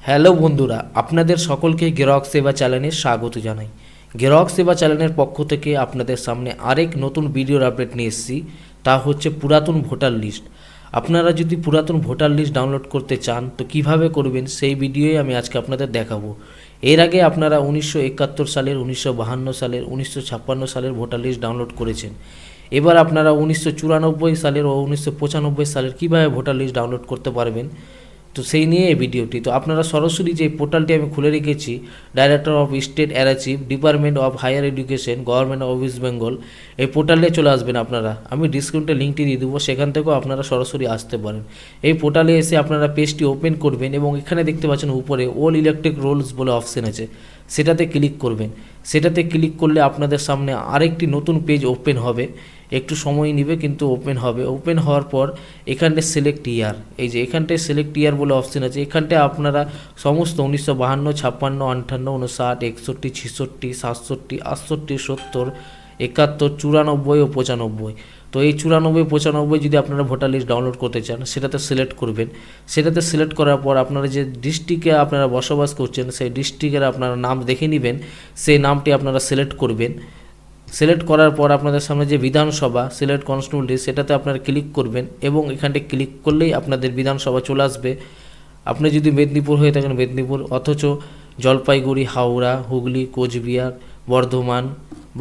Hello বন্ধুরা, আপনাদের সকলকে গেরক্স সেবা চ্যানেলে স্বাগত জানাই। গেরক্স সেবা চ্যানেলের পক্ষ থেকে আপনাদের সামনে আরেক নতুন ভিডিওর আপডেট নিয়ে এসেছি। তা হচ্ছে পুরাতন ভোটার লিস্ট। আপনারা যদি পুরাতন ভোটার লিস্ট ডাউনলোড করতে চান তো কিভাবে করবেন সেই ভিডিওই আমি আজকে আপনাদের দেখাবো। এর আগে আপনারা 1971 সালের, 1952 সালের, 1956 সালের ভোটার লিস্ট ডাউনলোড করেছেন। এবার আপনারা 1994 সালের ও 1995 সালের কীভাবে ভোটার লিস্ট ডাউনলোড করতে পারবেন, তো সেই নিয়ে এই ভিডিওটি। তো আপনারা সরাসরি যে পোর্টালটি আমি খুলে রেখেছি, director of state archive, department of higher education, government of West Bengal, এই পোর্টালে চলে আসবেন আপনারা। আমি ডিসক্রিপশনে লিঙ্কটি দিয়ে দেবো, সেখান থেকেও আপনারা সরাসরি আসতে পারেন। এই পোর্টালে এসে আপনারা পেজটি ওপেন করবেন এবং এখানে দেখতে পাচ্ছেন উপরে অল ইলেকট্রিক রোলস বলে অপশন আছে, সেটাতে ক্লিক করবেন। সেটাতে ক্লিক করলে আপনাদের সামনে আরেকটি নতুন পেজ ওপেন হবে। একটু সময় নেবে কিন্তু ওপেন হবে। ওপেন হওয়ার পর এখানটায় সিলেক্ট ইয়ার, এই যে এখানটায় সিলেক্ট ইয়ার বলে অপশন আছে, এখানটায় আপনারা সমস্ত 1952, 56, 58, 59, 61, 66, 67, 68, 70, 71, 94 ও 95। তো এই 94, 95 যদি আপনারা ভোটার লিস্ট ডাউনলোড করতে চান সেটাতে সিলেক্ট করবেন। সেটাতে সিলেক্ট করার পর আপনারা যে ডিস্ট্রিক্টে আপনারা বসবাস করছেন সেই ডিস্ট্রিক্টের আপনারা নাম দেখে নেবেন, সেই নামটি আপনারা সিলেক্ট করবেন। সিলেক্ট করার পর আপনাদের সামনে যে বিধানসভা সিলেক্ট কনস্টিটিউয়েন্সি, সেটাতে আপনারা ক্লিক করবেন এবং এখানটায় ক্লিক করলেই আপনাদের বিধানসভা চলে আসবে। আপনি যদি মেদিনীপুর হয়ে থাকেন মেদিনীপুর, অথচ জলপাইগুড়ি, হাওড়া, হুগলি, কোচবিহার, বর্ধমান,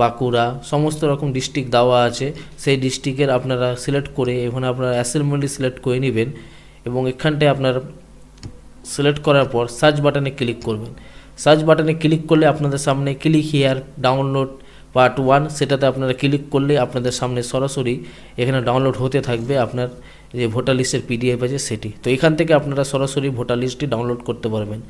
বাঁকুড়া সমস্ত রকম ডিস্ট্রিক্ট দেওয়া আছে। সেই ডিস্ট্রিক্টের আপনারা সিলেক্ট করে এখানে আপনারা অ্যাসেম্বলি সিলেক্ট করে নেবেন এবং এখানটায় আপনার সিলেক্ট করার পর সার্চ বাটনে ক্লিক করবেন। সার্চ বাটনে ক্লিক করলে আপনাদের সামনে ক্লিক হিয়ার ডাউনলোড পার্ট 1, সেটাতে আপনারা ক্লিক করলে আপনাদের সামনে সরাসরি এখানে ডাউনলোড হতে থাকবে আপনার যে ভোটার লিস্টের পিডিএফ আছে সেটি। তো এখান থেকে আপনারা সরাসরি ভোটার লিস্টটি ডাউনলোড করতে পারবেন।